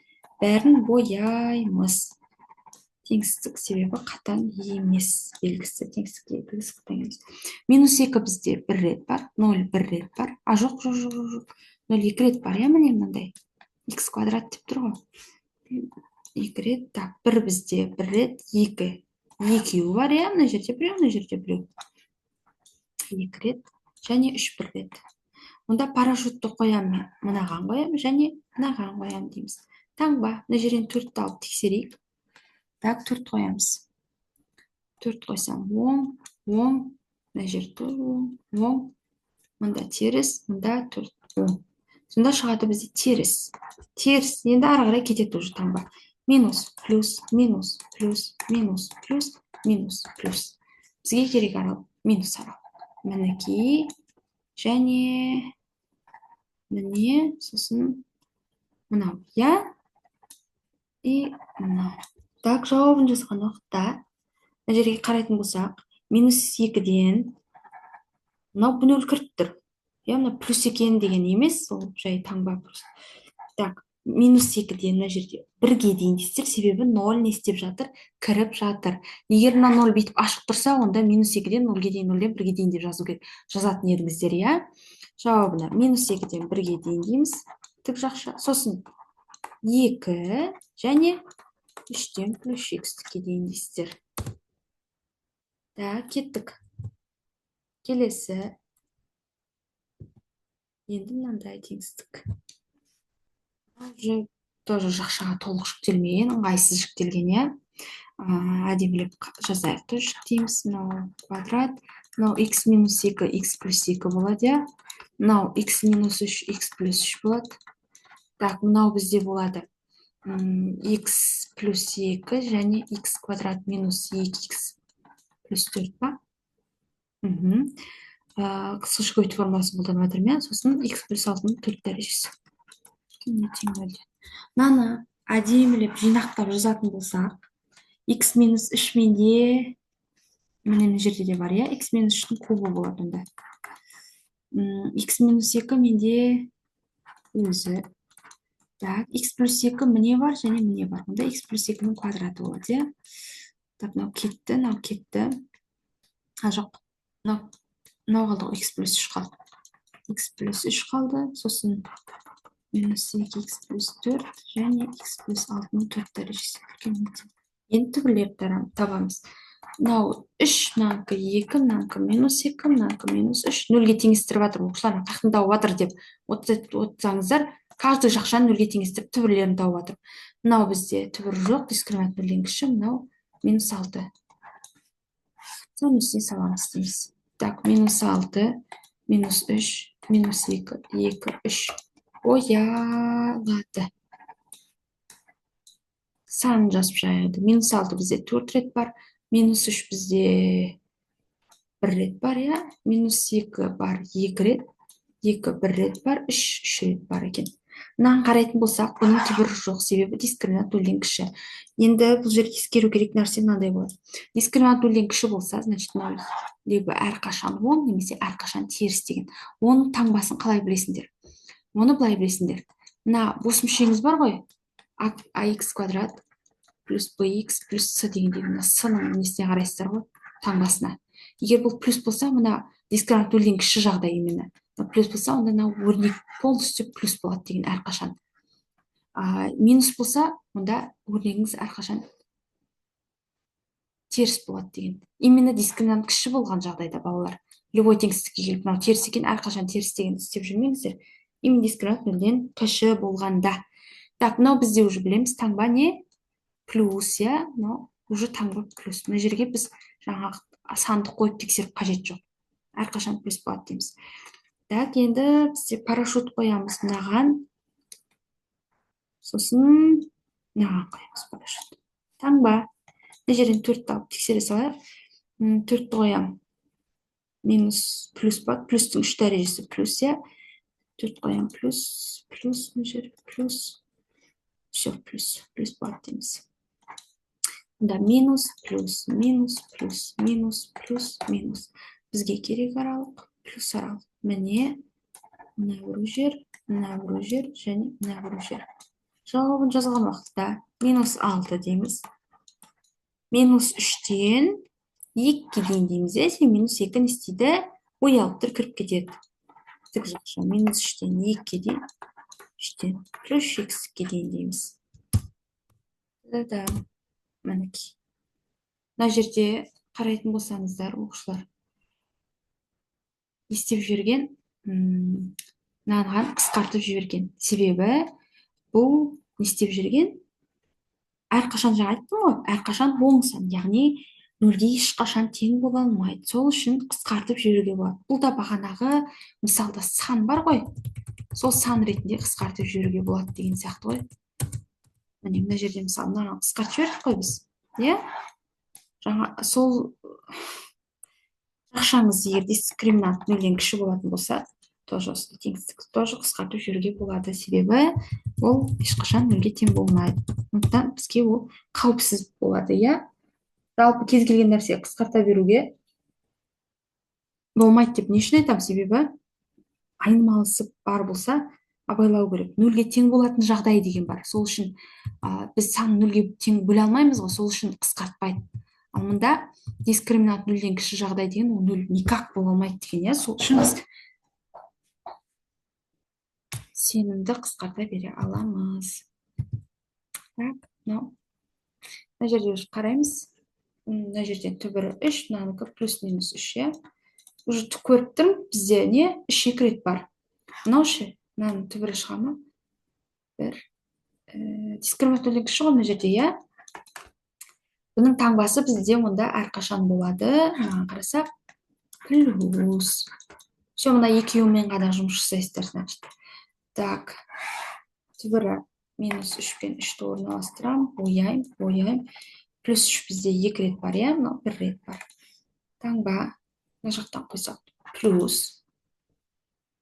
Бәрін бояймыз. Теңсіздік себебі қатаң емес белгісі. Теңсіздік белгісі қатаң емес. Минус 2 бізде 1 рет бар, 0 1 рет бар. А жоқ, 0 2 рет бар, иә, міне мынандай. X квадрат деп тұр ғой. 2 рет, так, 1 бізде 1 рет, 2. Екеуі бар, иә, мына жерде біреу, мына жерде біреу. 2 рет, және 3 1 рет. Онда парашютті қоямын мен. Мынаған қоямын, және мынаған қоямын дейміз. Таңба, мына жерден 4-ті алып тексерейік. Так, 4 қоямыз. 4 қойсам, оң, мына жерде оң, мында теріс, мында 4, оң. Сонда шығады бізде теріс. Теріс, енді ары қарай кетеді уже таңба. Минус, плюс, минус, плюс, минус, плюс, минус, плюс. Бізге керек арал, минус арал. Мінекей, және міне, сосын мынау, иә? И мынау. Так, жауабын жазған уақытта, мына жерге қарайтын болсақ, минус 2-ден мынау бұл 0 кіріп тұр. Иә, мына плюс екен деген емес, ол жай таңба просто. Так, минус 2-ден мына жерде 1-ге дейін дейсіздер, себебі 0 не істеп жатыр? Кіріп жатыр. Егер мына 0 бүйтіп ашық тұрса, онда минус 2-ден 0-ге дейін, 0-ден 1-ге дейін деп жазу керек. Жазатын едіңіздер, иә? Жауабына минус 2-ден 1-ге дейін дейміз. Тік жақша. Сосын 2 және 3-тен плюс x-ке дейін дейсіздер. Так, кеттік. Келесі. Енді мынандай теңсіздік. Уже тоже жақшаға толық жүктелмеген, ыңғайсыз жүктелген, иә? Әдемілеп жазайық. То жүктейміз. Мынау квадрат. Мынау x минус 2, x плюс 2 болады, иә? Мынау x минус 3, x плюс 3 болады. Так, мынау бізде болады. X плюс 2 және x квадрат минус 2x плюс 4 ба? Қысқаша көбейту формуласын қолданып жатырмын, иә? Сосын x плюс 6-ның 4 дәрежесі. Мынаны әдемілеп жинақтап жазатын болсақ, x минус 3 менде, міне мына жерде де бар, иә? X минус 3-дің кубы болады онда. X минус 2 менде өзі. Так, x плюс 2 міне бар және міне бар. Онда x плюс 2-ның квадраты болады, иә? Так, мынау кетті, мынау кетті. Жоқ, мынау қалды ғой, x плюс 3 қалды. X плюс 3 қалды, сосын минус 2x плюс 4 және x плюс 6-ның 4 дәрежесі. Енді түбірлерді табамыз. Мынау 3, мынанікі 2, мынанікі минус 2, мынанікі минус 3, 0-ге теңестіріп жатыр. Оқушылардың қайсысын тауып жатыр деп отырсаңыздар, каждый жақшаны 0-ге теңестіріп түбірлерін тауып жатыр. Мынау бізде түбір жоқ, дискриминант 0-ден кіші, мынау минус 6. Соны үстіне саламыз дейміз. Так, минус 6, минус 3, минус 2, 2, 3 боялады. Санын жазып жаяды. Минус 6 бізде 4 рет бар, минус 3 бізде 1 рет бар, иә? Минус 2 бар 2 рет, 2 1 рет бар, 3 рет бар екен. Мынаны қарайтын болсақ, бұның түбірі жоқ, себебі дискриминант 0-ден кіші. Енді бұл жерде ескеру керек нәрсе мынандай болады. Дискриминант 0-ден кіші болса, значит, мынау либо әрқашан оң, немесе әрқашан теріс деген. Оның таңбасын қалай білесіңдер? Оны былай білесіңдер. Мына бос мүшеңіз бар ғой? ax квадрат плюс bx плюс с дегенде, мына с-ның несіне қарайсыздар ғой? Таңбасына. Егер бұл плюс болса, мына дискриминант 0-ден кіші жағдай именно. Плюс болса, онда мына өрнек полностью плюс болады деген әрқашан. Минус болса, онда өрнегіңіз әрқашан теріс болады деген. Именно дискриминант кіші болған жағдайда балалар любой теңсіздікке келіп, мынау теріс екен, әрқашан теріс деген істеп жүрмеңіздер. Именно дискриминант нөлден кіші болғанда. Так, мынау бізде уже білеміз, таңба не? Плюс, иә, мынау уже таңба плюс. Мына жерге біз жаңағы санды қойып тексеріп қажет жоқ. Әрқашан плюс болады дейміз. Так, енді бізде парашют қоямыз мынаған. Сосын мынаған қоямыз парашют. Таңба. Мына жерден 4-ті алып тексере салайық. 4-ті қоямын. Минус плюс болады. Плюстің 3 дәрежесі плюс, иә. 4 қоямын плюс, мына жер плюс. Все, плюс болады дейміз. Да, минус, плюс, минус, плюс, минус, плюс, минус. Бізге керек аралық, плюс аралық. Міне, мына бір жер, және мына бір жер. Жауабын жазған уақытта минус 6 дейміз. Минус 3-тен 2-ге дейін дейміз. Сен минус 2 не істейді? Оялып тұр, кіріп кетеді. Тік жақша. Минус 3-тен 2-ге дейін. 3-тен плюс x-ге дейін дейміз. Да, мінекей. Мына жерде қарайтын болсаңыздар, оқушылар, істеп жіберген, мынаған қысқартып жіберген. Себебі бұл не істеп жүрген? Әрқашан жаңа айттым ғой, әрқашан оң сан, яғни нөлге ешқашан тең бола алмайды. Сол үшін қысқартып жіберуге болады. Бұл да бағанағы мысалда сан бар ғой, сол сан ретінде қысқартып жіберуге болады деген сияқты ғой. Міне мына жерде мысалы мынаған қысқартып жібердік қой біз, иә? Жаңа сол ақшаңыз егер дискриминант нөлден кіші болатын болса, тоже теңсіздік тоже қысқартып жіберуге болады. Себебі ол ешқашан нөлге тең болмайды. Сондықтан бізге ол қауіпсіз болады, иә? Жалпы кез келген нәрсе қысқарта беруге болмайды деп не үшін айтамын? Себебі айнымалысы бар болса, абайлау керек. Нөлге тең болатын жағдай деген бар. Сол үшін біз сан нөлге тең бөле алмаймыз ғой, сол үшін қысқартпайды. Ал мұнда дискриминант нөлден кіші жағдай деген, ол нөл никак бола алмайды деген, иә? Сол үшін біз сенімді қысқарта бере аламыз. Так, мынау. Мына жерде қараймыз. Мына жерден түбірі 3, мынанікі плюс минус 3, иә? Уже көріп тұрмын, бізде не? 3 2 рет бар. Мынау ше, мынаның түбірі шыға ма? Бір. Дискриминант нөлден кіші ғой мына жерде, иә? Бұның таңбасы бізде онда әрқашан болады. Мынаған қарасақ, плюс. Все, мына екеуімен ғана жұмыс жасайсыздар, значит. Так, түбірі минус 3 пен 3-ті орналастырамын, бояйм. Плюс 3 бізде 2 рет бар, иә? Мынау 1 рет бар. Таңба, мына жақтан қойсақ, плюс.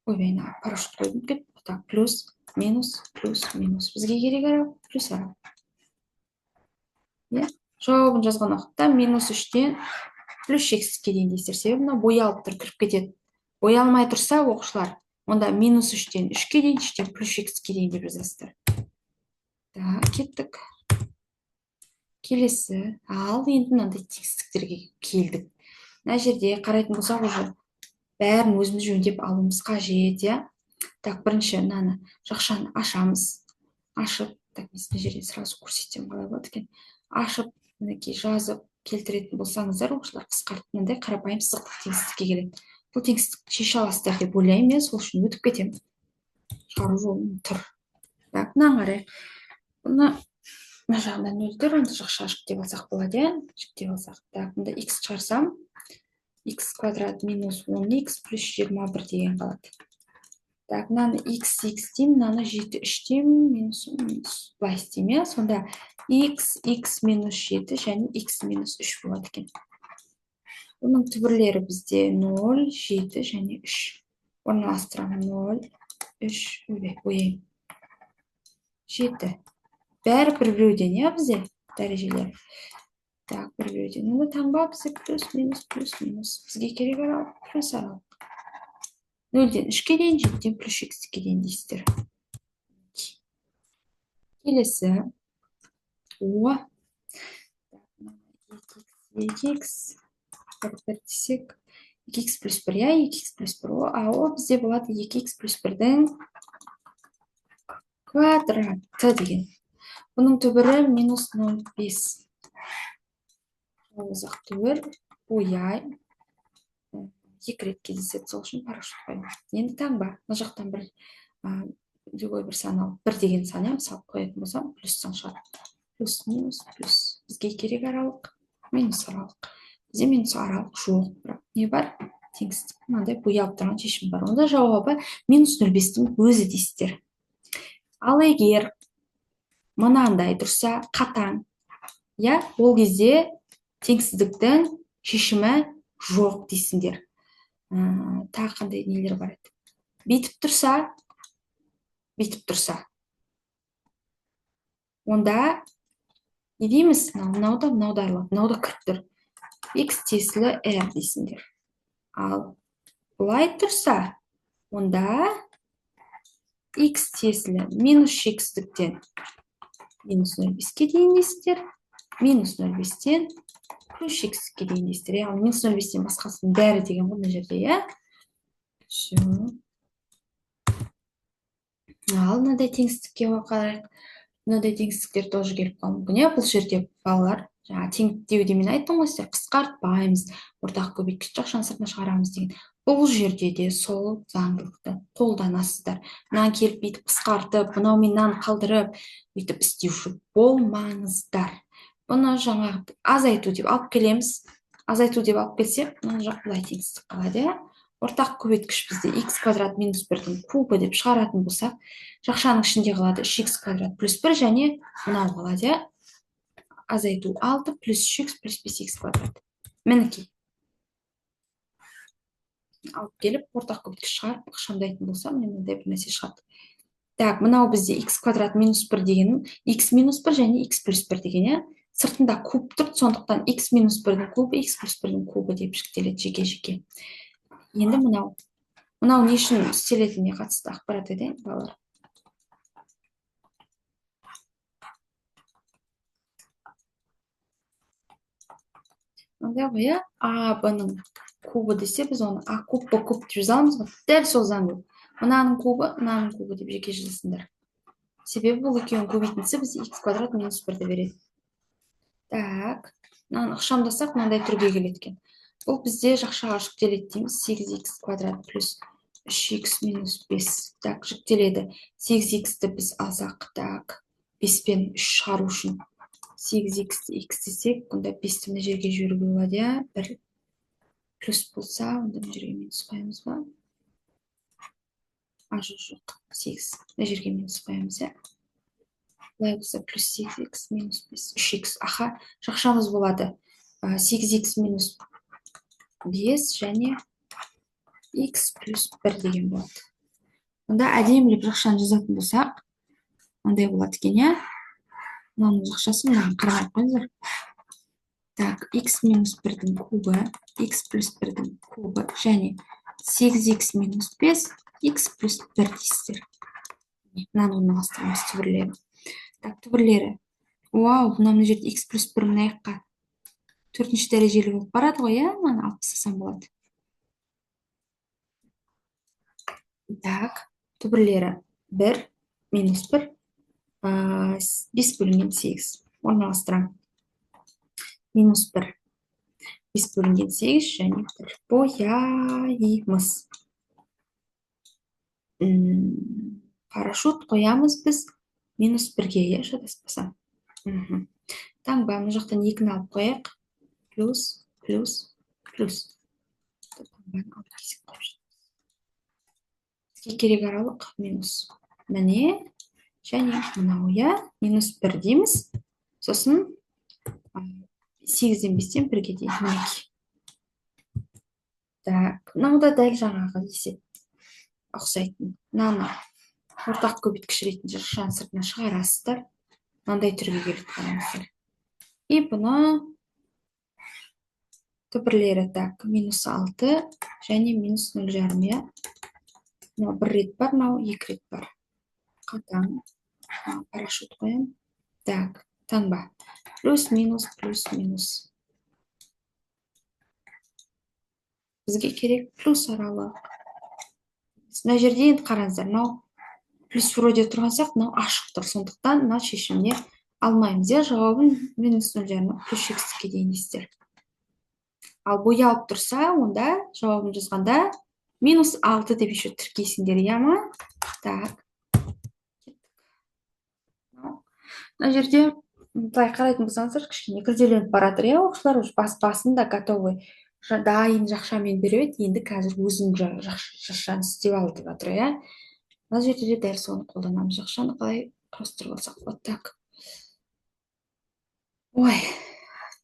Ойбай, парашют қойдым кет. Так, плюс, минус. Бізге керек аралық, плюс аралық. Иә? Жауабын жазған уақытта минус 3-тен плюс x-ке дейін дейсіздер. Себебі мына боялып тұр, кіріп кетеді. Боялмай тұрса, оқушылар, онда минус 3-тен 3-ке дейін, 3-тен плюс x-ке дейін деп жазасыздар. Так, кеттік. Келесі. Ал енді мынандай теңсіздіктерге келдік. Мына жерде қарайтын болсақ, уже бәрін өзіміз жөндеп алуымыз қажет, иә? Так, бірінші мынаны жақшаны ашамыз. Ашып, так, мына жерден сразу көрсетсем қалай болады екен. Ашып, мінекей жазып келтіретін болсаңыздар, оқушылар қысқартып мынандай қарапайым сызықтық теңсіздікке келеді. Бұл теңсіздікті шеше аласыздар деп ойлаймын, сол үшін өтіп кетемін. Шығару жолым тұр. Так, мынаны қарайық. Бұны мына жағында нөлдер, онда жақша жіктеп алсақ болады, иә? Жіктеп алсақ. Так, мұнда x шығарсам, x квадрат минус 10x плюс 21 деген қалады. Так, мынаны x деймін, мынаны 7 3 минус былай істеймін, иә? Сонда x минус 7 және x минус 3 болады екен. Бұның түбірлері бізде 0, 7 және 3. Орналастырамын 0, 3, ойбай, 7. Бәрі бір-біреуден, иә, бізде дәрежелер. Так, бір-біреуден. Онда таңба бізде плюс, минус. Бізге керек аралық, плюс аралық. 0-ден 3-ке дейін, 7-ден плюс x-ке дейін дейсіздер. Келесі. О. 2x. Бір десек. 2x плюс 1, иә, 2x плюс 1. О, бізде болады 2x плюс 1-дің квадраты деген. Бұның түбірі минус 0,5. Жалғыз-ақ түбір бояй. Екі рет кездеседі, сол үшін парашют қойдым. Енді таңба. Мына жақтан бір любой бір сан алып, бір деген сан мысалы қоятын болсам, плюс сан шығады. Плюс, минус, плюс. Бізге керек аралық, минус аралық. Бізде минус аралық жоқ, бірақ не бар? Теңсіздік. Мынандай боялып тұрған шешім бар. Онда жауабы минус 0,5-тің өзі дейсіздер. Ал егер мынандай тұрса қатаң, ол кезде теңсіздіктің шешімі жоқ дейсіңдер. Тағы қандай нелер бар еді? Бүйтіп тұрса, онда не дейміз? Мынауды кіріп тұр. X тесілі R дейсіңдер. Ал бұлай тұрса, онда X тесілі минус шексіздіктен минус 0,5-ке дейін дейсіздер. Минус 0,5-тен плюс шексіздікке дейін дейсіздер. Ал минус 0,5-тен басқасының бәрі деген ғой мына жерде, Ал мынадай теңсіздікке қарайық. Мынадай теңсіздіктер тоже келіп қалуы мүмкін. Бұл жерде балалар, теңдеуде мен айттым ғой сіздер, қысқартпаймыз, ортақ көбейткіш жақшаны сыртына шығарамыз деген. Бұл жерде де сол заңдылықты қолданасыздар. Мынаны келіп бүйтіп қысқартып, мынаумен мынаны қалдырып, бүйтіп істеуші болмаңыздар. Бұны жаңағы азайту деп алып келеміз. Азайту деп алып келсек, мына жақ былай теңсіздік қалады. Ортақ көбейткіш бізде x квадрат минус 1-дің кубы деп шығаратын болсақ, жақшаның ішінде қалады 3x квадрат плюс 1 және мынау қалады. Азайту 6 плюс 3x плюс 5x квадрат. Мінекей. Алып келіп, ортақ көбейткіш шығарып, ықшамдайтын болсам, мынандай бір нәрсе шығады. Так, мынау бізде x квадрат минус 1 деген, x минус 1 және x плюс 1 деген, сыртында куб тұрды, сондықтан x минус 1-дің кубы, x плюс 1-дің кубы деп жіктеледі жеке-жеке. Енді мынау не үшін істелетініне қатысты ақпарат айтайын, балалар. Мынандай ғой, а б-ның кубы десе, біз оны а куб, б куб деп жазамыз ғой. Дәл сол заңдылық. Мынаның кубы деп жеке жазасыңдар. Себебі бұл екеуінің көбейтіндісі біз x квадрат минус 1-ді береді. Так, мынаны ықшамдасақ, мынандай түрге келеді екен. Бұл бізде жақшаға жүктеледі дейміз. 8x квадрат плюс 3x минус 5. Так, жүктеледі. 8x-ті біз алсақ, так, 5-пен 3 шығару үшін 8x-ті x десек, онда 5-ті мына жерге жіберуге болады. 1 плюс болса, онда мына жерге минус қоямыз ба? Жоқ. 8. Мына жерге минус қоямыз. Бұлай болса, плюс 8x минус 5, 3x. Аха, жақшамыз болады. 8x минус 5 және x плюс 1 деген болады. Онда әдемілеп жақшаны жазатын болсақ, ондай болады екен, Мынаның жақшасы мынаған қарай қойыңыздар. Так, x минус 1-дің кубы, x плюс 1-дің кубы және 8x минус 5, x плюс 1 дейсіздер. Мынаны орналастырамыз түбірлері. Так, түбірлері. Вау, мына жерде x плюс 1 мына жаққа 4-ші дәрежелі болып барады ғой, мынаны алып тастасам болады. Так, түбірлері 1, минус 1, 5 бөлінген 8. Орналастырам. Минус 1, 5 бөлінген 8 және 1. Бояймыз. Парашют қоямыз біз минус 1-ге, шатаспасам. Таңба, мына жақтан 2-ні алып қояйық. Плюс, плюс, плюс. Керек аралық минус. Міне, және мынау, минус 1 дейміз. Сосын 8-ден 5-тен 1-ге дейін. Мінекей. Так, мынау да дәл жаңағы есеп ұқсайтын. Мынаны ортақ көбейткіш ретінде жақшаның сыртына шығарасыздар. Мынандай түрге келіп қаламыздар. И бұны түбірлері, так, минус 6 және минус 0,5. Мынау 1 рет бар, мынау 2 рет бар. Қатаң. Парашют қоям. Так, таңба. Плюс, минус, плюс, минус. Бізге керек плюс аралық. Мына жерде енді қараңыздар, мынау плюс вроде тұрған сияқты, мынау ашық тұр, сондықтан мына шешіміне алмаймыз. Иә, жауабын минус 0,5 плюс x-ке дейін дейсіздер. Ал боялып тұрса, онда жауабын жазғанда минус 6 деп еще тіркейсіңдер, иә ма? Так. Мына жерде былай қарайтын болсаңыздар, кішкене күрделеніп бара жатыр, иә, оқушылар уже басында готовый дайын жақшамен беріп еді, енді қазір өзім жақшаны істеп ал деп жатыр, иә. Мына жерде де дәл соны қолданамыз. Жақшаны қалай құрастырып алсақ вот так. Ой,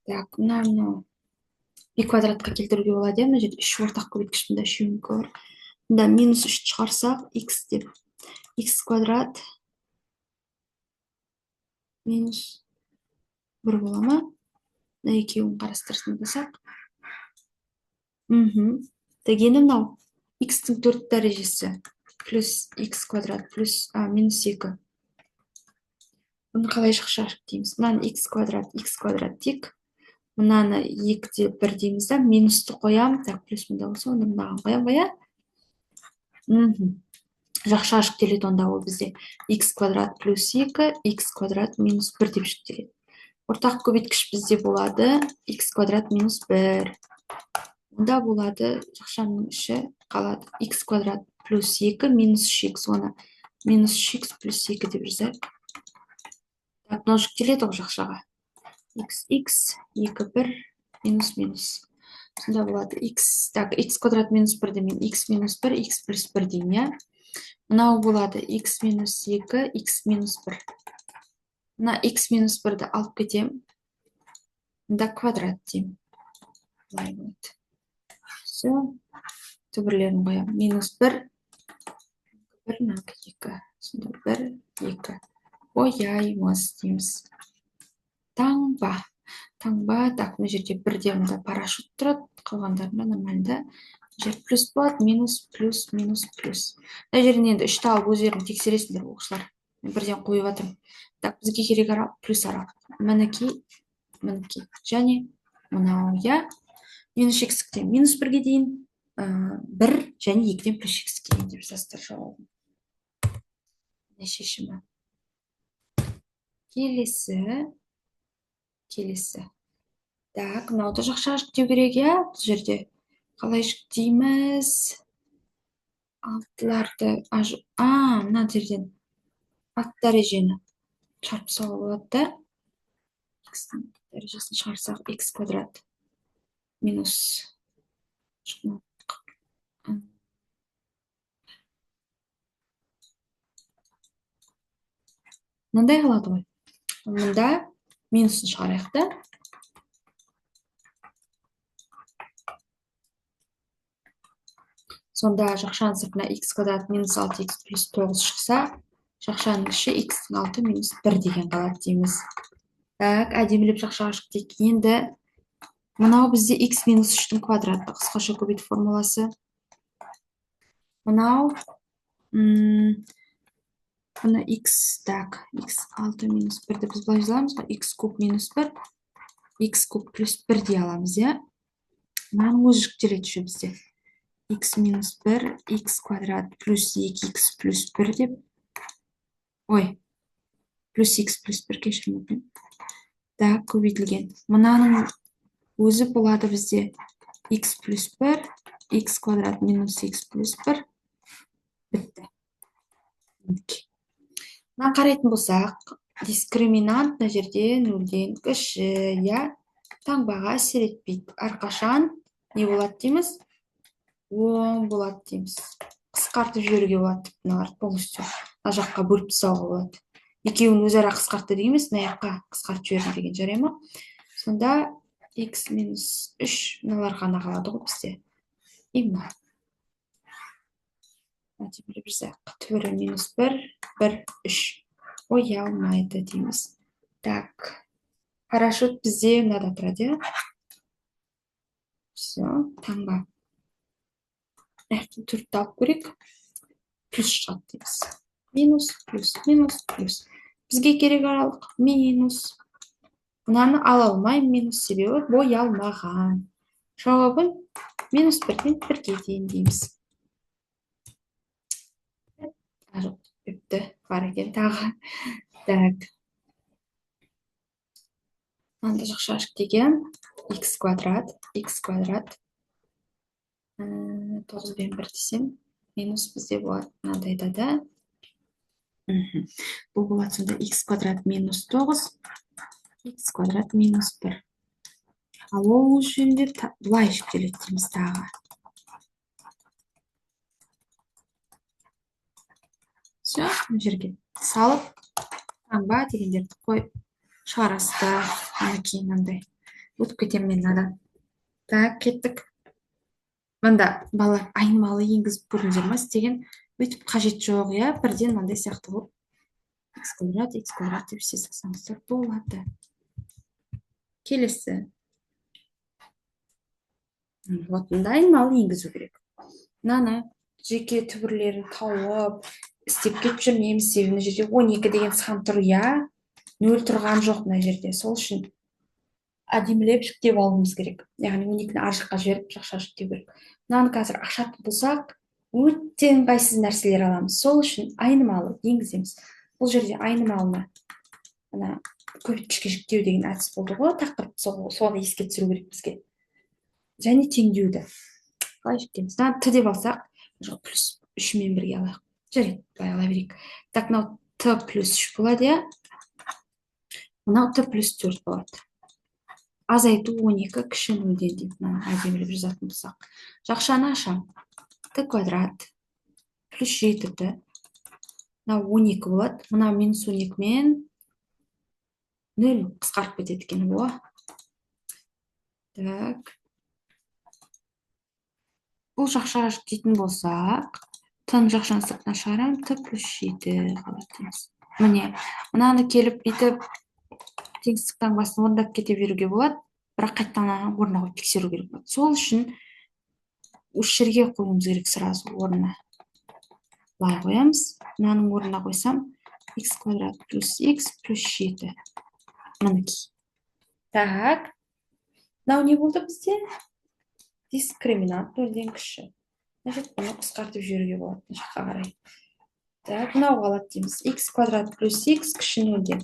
так, мынау b квадратқа келтіруге болады, иә, мына жерде 3 ортақ көбейткіш, мында үшеуінікі бар. Мында минус 3 шығарсақ, x деп, x квадрат минус 1 бола ма? Мына екеуін қарастырсын болсақ. Дегені мынау x-тің 4 дәрежесі плюс x квадрат плюс минус 2. Бұны қалай жақша дейміз? Мынаны x квадрат тек. Мынаны 2-де 1 дейміз да, минусты қоям. Так, плюс мұнда болса, онда мынаған қоям ба, иә? Жақша жүктеледі, онда ол бізде x квадрат плюс 2, x квадрат минус 1 деп жүктеледі. Ортақ көбейткіш бізде болады x квадрат минус 1. Онда болады, жақшаның іші қалады x квадрат плюс 2 минус 3x, оны минус 3x плюс 2 деп жазайық. Так, мынау жүктеледі ғой жақшаға. x, 2, 1, минус. Сонда болады x, так, x квадрат минус 1 демен x минус 1, x плюс 1 дейін, иә. Мынау болады x минус 2, x минус 1. Мына x минус 1-ді алып кетем. Мында квадрат дейм. Бұлай болады. Все. Түбірлерін қоям. Минус 1, 1, 2. Сонда 1, 2. Бояймыз дейміз. Таңба. Так, мына жерде 1-де мұнда парашют тұрады. Қалғандарында нормальда. Жер плюс болады, минус, плюс. Мына жерден енді 3-ті алып өздерін тексересіңдер, оқушылар. Мен бірден қойып жатырмын. Так, бізге керек аралық плюс аралық. Мінекей. Және мынау, иә. Минус x-тен минус 1-ге дейін, 1 және 2-ден плюс x-ге дейін деп жаздыр жауабын. Не шешімі? Келесі. Так, мынауды жақша жүктеу керек, иә? Бұл жерде қалай жүктейміз? 6-ларды, мына жерден 6 дәрежені чарпсауға болады да. X-тің дәрежесін шығарсақ, x квадрат минус мынандай қалады ғой. Мұнда минусын шығарайық та. Сонда жақшаның сыртына x квадрат минус 6x плюс 9 шықса, жақшаның іші x-тің 6 минус 1 деген қалады дейміз. Так, әдемілеп жақшаға жүктейік. Енді мынау бізде x минус 3-тің квадраты, қысқаша көбейту формуласы. Мынау бұны x, так, x 6 минус 1-ді біз былай жазаламыз ғой, x куб минус 1, x куб плюс 1 дей аламыз, иә? Мынаның өзі жүктеледі ше бізде. X минус 1, x квадрат плюс 2x плюс 1 деп. Ой, плюс x плюс 1 кешірім. Так, көбейтілген. Мынаның өзі болады бізде x плюс 1, x квадрат минус x плюс 1. Бітті. Мына қарайтын болсақ, дискриминант мына жерде 0-ден кіші, иә, таңбаға әсер етпейді. Әрқашан не болады дейміз? Оң болады дейміз. Қысқартып жіберуге болады, мыналарды полностью мына жаққа бөліп тастауға болады. Екеуін өзара қысқартты дейміз, мына жаққа қысқартып жіберді деген жарай ма? Сонда x минус 3 мыналар ғана қалады ғой бізде. Именно. Әдемілеп жазайық. Түбірі минус 1, 1, 3. Оя алмайды дейміз. Так. Парашют бізде мынада тұрады. Все, таңба. Түртті алып көрек. Плюс шығады дейміз. Минус, плюс. Бізге керек аралық минус. Мынаны ала алмайым, минус себебі боялмаған. Жауабын минус 1-ден 1-ге дейін дейміз. Біпті, бар екен тағы. Так, мынандай жақша ашық деген x квадрат 9 бен 1 десем, минус бізде болады мынандайда да. Бұл болады сонда x квадрат минус 9, x квадрат минус 1. Ал ол жөнінде былай жіктеледі дейміз тағы. Все, мына жерге салып, таңба дегендерді қойып шығарасыздар. Кейін мынандай өтіп кетемін мен мынадан. Так, кеттік. Мында балалар айнымалы енгізіп көрдіңіздер ме? Істеген өйтіп қажет жоқ, иә, бірден мынандай сияқты болып x квадрат деп істей салсаңыздар болады. Келесі. Вот мында айнымалы енгізу керек. Мынаны жеке түбірлерін тауып істеп кетіп жүрмейміз. Себебі мына жерде 12 деген сан тұр, иә, 0 тұрған жоқ мына жерде. Сол үшін әдемілеп жүктеп алуымыз керек. Яғни 12-ні ар жаққа жіберіп жақша жүктеу керек. Мынаны қазір ашатын болсақ, өте ыңғайсыз нәрселер аламыз. Сол үшін айнымалы енгіземіз. Бұл жерде айнымалыны ана көбейткішке жүктеу деген әдіс болды ғой, тақырып соны еске түсіру керек бізге. Және теңдеуді қалай жүктейміз? Мынаны т деп алсақ, плюс 3 мен бірге алайық. Жарайды, былай ала берейік. Так, мынау т плюс 3 болады, иә? Мынау т плюс 4 болады. Азайту 12 кіші 0-ден дейді. Мынаны әдемілеп жазатын болсақ. Жақшаны ашам. Т квадрат плюс 7т. Мынау 12 болады. Мынау минус 12 мен 0 қысқарып кетеді екен. Так. Бұл жақшаға жүктейтін болсақ, т-ның жақшаны сыртына шығарам, т плюс 7 қалады. Міне, мынаны келіп бүйтіп теңсіздік таңбасын орындап кете беруге болады, бірақ қайтадан орнына қойып тексеру керек болады. Сол үшін осы жерге қоюымыз керек сразу орнына. Былай қоямыз. Мынаның орнына қойсам, x квадрат плюс x плюс 7. Мінекей. Так. Мынау не болды бізде? Дискриминант 0-ден кіші. Значит, бұны қысқартып жіберуге болады. Мына жаққа қарай. Так, мынау қалады дейміз. x квадрат плюс x кіші 0-ден.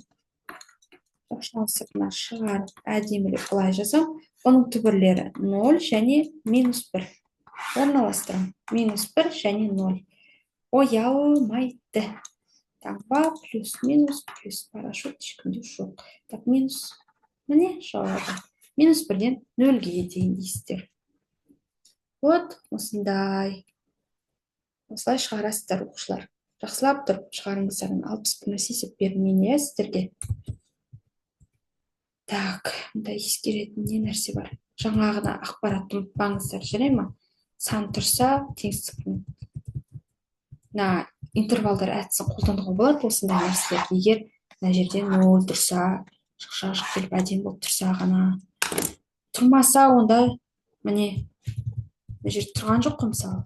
Жақшаны сыртына шығарып, әдемілеп былай жазам. Оның түбірлері 0 және минус 1. Орналастырам. Минус 1 және 0. Оялмайды. Таңба плюс минус плюс парашют ешкімде жоқ. Так, минус. Міне жауабы. Минус 1-ден 0-ге дейін дейсіздер. Вот, осындай. Осылай шығарасыздар, оқушылар. Жақсылап тұрып шығарыңыздар. 60 нәрсе есеп бермейін, сіздерге. Так, мұнда ескеретін не нәрсе бар? Жаңағына ақпаратты ұмытпаңыздар, жарай ма? Сан тұрса, теңсіздіктің интервалдар әдісін қолдануға болады осындай нәрселер. Егер мына жерде 0 тұрса, жақша жүктеліп әдемі болып тұрса ғана. Тұрмаса, онда міне мына жерде тұрған жоқ қой мысалы.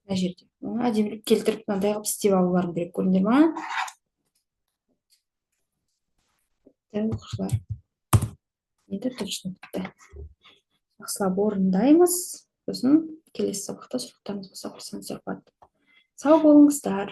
Мына жерде. Оны әдемілеп келтіріп, мынандай қылып істеп алуларың керек, көрдіңдер ме? Оқушылар. Енді точно бітті. Жақсылап орындаймыз. Сосын келесі сабақта сұрақтарыңыз болса қойсаңыздар болады. Сау болыңыздар.